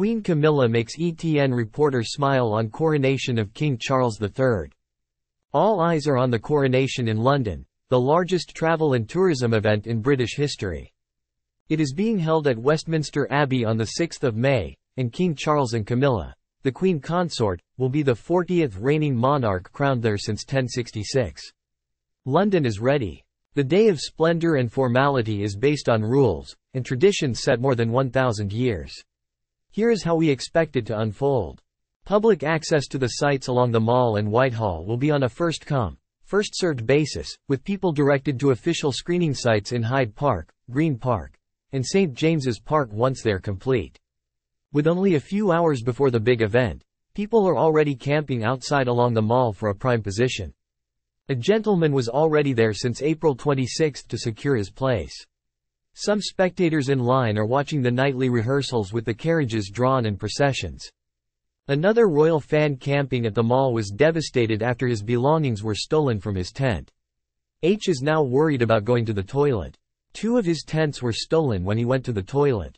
Queen Camilla makes eTN reporter smile on coronation of King Charles III. All eyes are on the coronation in London, the largest travel and tourism event in British history. It is being held at Westminster Abbey on the 6th of May, and King Charles and Camilla, the Queen Consort, will be the 40th reigning monarch crowned there since 1066. London is ready. The day of splendor and formality is based on rules and traditions set more than 1,000 years. Here is how we expect it to unfold. Public access to the sites along the Mall and Whitehall will be on a first-come, first-served basis, with people directed to official screening sites in Hyde Park, Green Park, and St. James's Park once they're complete. With only a few hours before the big event, people are already camping outside along the Mall for a prime position. A gentleman was already there since April 26 to secure his place. Some spectators in line are watching the nightly rehearsals with the carriages drawn and processions. Another royal fan camping at the Mall was devastated after his belongings were stolen from his tent. H is now worried about going to the toilet. 2 of his tents were stolen when he went to the toilet.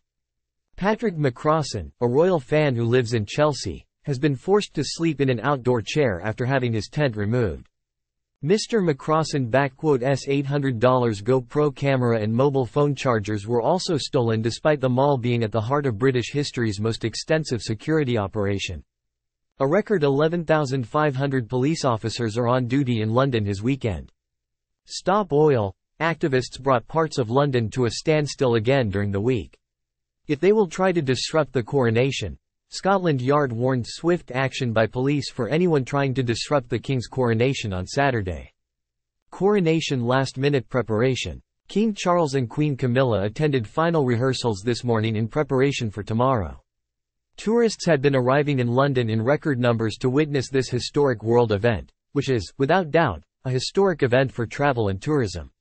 Patrick McCrossan, a royal fan who lives in Chelsea, has been forced to sleep in an outdoor chair after having his tent removed. Mr. McCrossan S $800 GoPro camera and mobile phone chargers were also stolen despite the Mall being at the heart of British history's most extensive security operation. A record 11,500 police officers are on duty in London this weekend. Stop Oil activists brought parts of London to a standstill again during the week. If they will try to disrupt the coronation, Scotland Yard warned swift action by police for anyone trying to disrupt the King's coronation on Saturday. Coronation last-minute preparation. King Charles and Queen Camilla attended final rehearsals this morning in preparation for tomorrow. Tourists had been arriving in London in record numbers to witness this historic world event, which is, without doubt, a historic event for travel and tourism.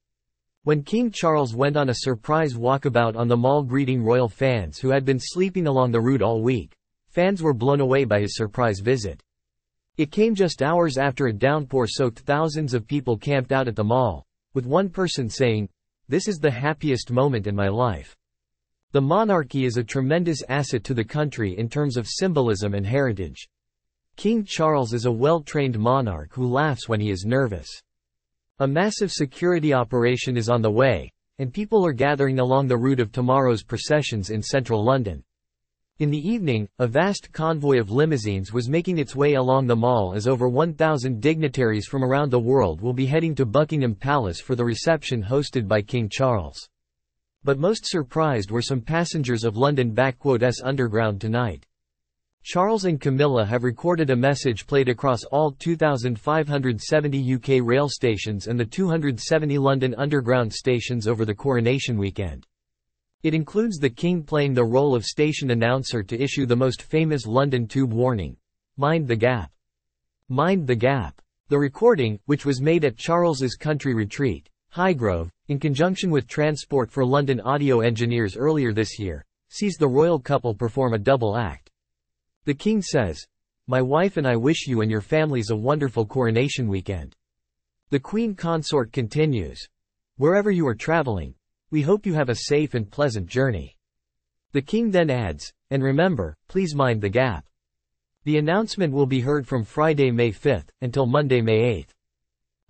When King Charles went on a surprise walkabout on the Mall greeting royal fans who had been sleeping along the route all week, fans were blown away by his surprise visit. It came just hours after a downpour soaked thousands of people camped out at the Mall, with one person saying, "This is the happiest moment in my life." The monarchy is a tremendous asset to the country in terms of symbolism and heritage. King Charles is a well-trained monarch who laughs when he is nervous. A massive security operation is on the way, and people are gathering along the route of tomorrow's processions in central London. In the evening, a vast convoy of limousines was making its way along the Mall as over 1,000 dignitaries from around the world will be heading to Buckingham Palace for the reception hosted by King Charles. But most surprised were some passengers of London Underground tonight. Charles and Camilla have recorded a message played across all 2,570 UK rail stations and the 270 London Underground stations over the coronation weekend. It includes the King playing the role of station announcer to issue the most famous London Tube warning, "Mind the gap. Mind the gap." The recording, which was made at Charles's country retreat, Highgrove, in conjunction with Transport for London audio engineers earlier this year, sees the royal couple perform a double act. The King says, "My wife and I wish you and your families a wonderful coronation weekend." The Queen Consort continues, "Wherever you are traveling, we hope you have a safe and pleasant journey." The King then adds, "And remember, please mind the gap." The announcement will be heard from Friday, May 5, until Monday, May 8.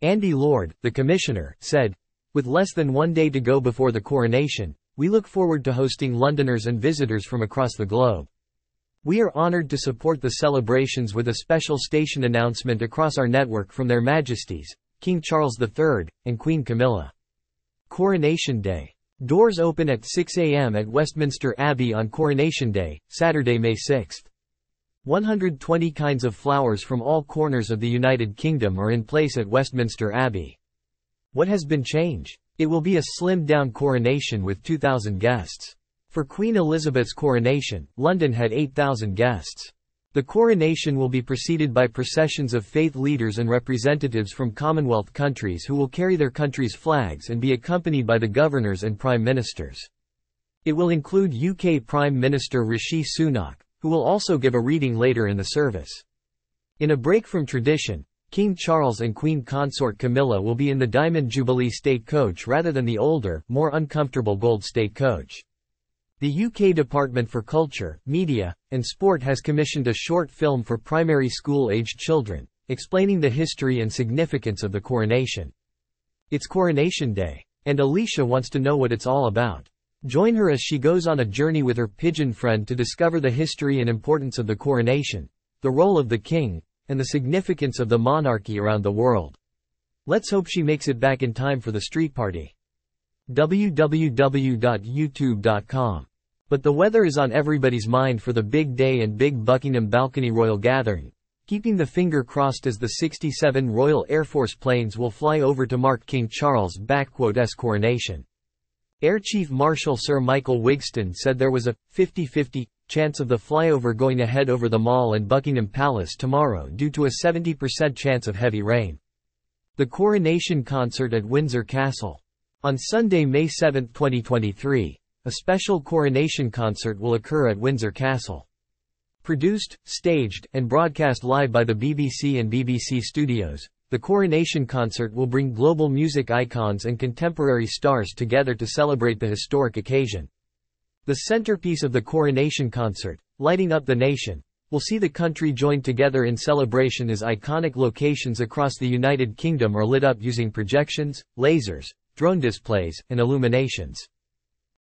Andy Lord, the commissioner, said, "With less than 1 day to go before the coronation, we look forward to hosting Londoners and visitors from across the globe. We are honored to support the celebrations with a special station announcement across our network from Their Majesties, King Charles III, and Queen Camilla." Coronation Day. Doors open at 6 a.m. at Westminster Abbey on Coronation Day, Saturday, May 6. 120 kinds of flowers from all corners of the United Kingdom are in place at Westminster Abbey. What has been changed? It will be a slimmed-down coronation with 2,000 guests. For Queen Elizabeth's coronation, London had 8,000 guests. The coronation will be preceded by processions of faith leaders and representatives from Commonwealth countries who will carry their country's flags and be accompanied by the governors and prime ministers. It will include UK Prime Minister Rishi Sunak, who will also give a reading later in the service. In a break from tradition, King Charles and Queen Consort Camilla will be in the Diamond Jubilee State Coach rather than the older, more uncomfortable Gold State Coach. The UK Department for Culture, Media, and Sport has commissioned a short film for primary school-aged children, explaining the history and significance of the coronation. It's Coronation Day, and Alicia wants to know what it's all about. Join her as she goes on a journey with her pigeon friend to discover the history and importance of the coronation, the role of the king, and the significance of the monarchy around the world. Let's hope she makes it back in time for the street party. www.youtube.com. But the weather is on everybody's mind for the big day and big Buckingham Balcony Royal Gathering, keeping the finger crossed as the 67 Royal Air Force planes will fly over to mark King Charles' coronation. Air Chief Marshal Sir Michael Wigston said there was a 50-50 chance of the flyover going ahead over the Mall and Buckingham Palace tomorrow due to a 70% chance of heavy rain. The Coronation Concert at Windsor Castle. On Sunday, May 7, 2023, a special coronation concert will occur at Windsor Castle. Produced, staged, and broadcast live by the BBC and BBC Studios, the Coronation Concert will bring global music icons and contemporary stars together to celebrate the historic occasion. The centerpiece of the Coronation Concert, Lighting Up the Nation, will see the country joined together in celebration as iconic locations across the United Kingdom are lit up using projections, lasers, drone displays, and illuminations.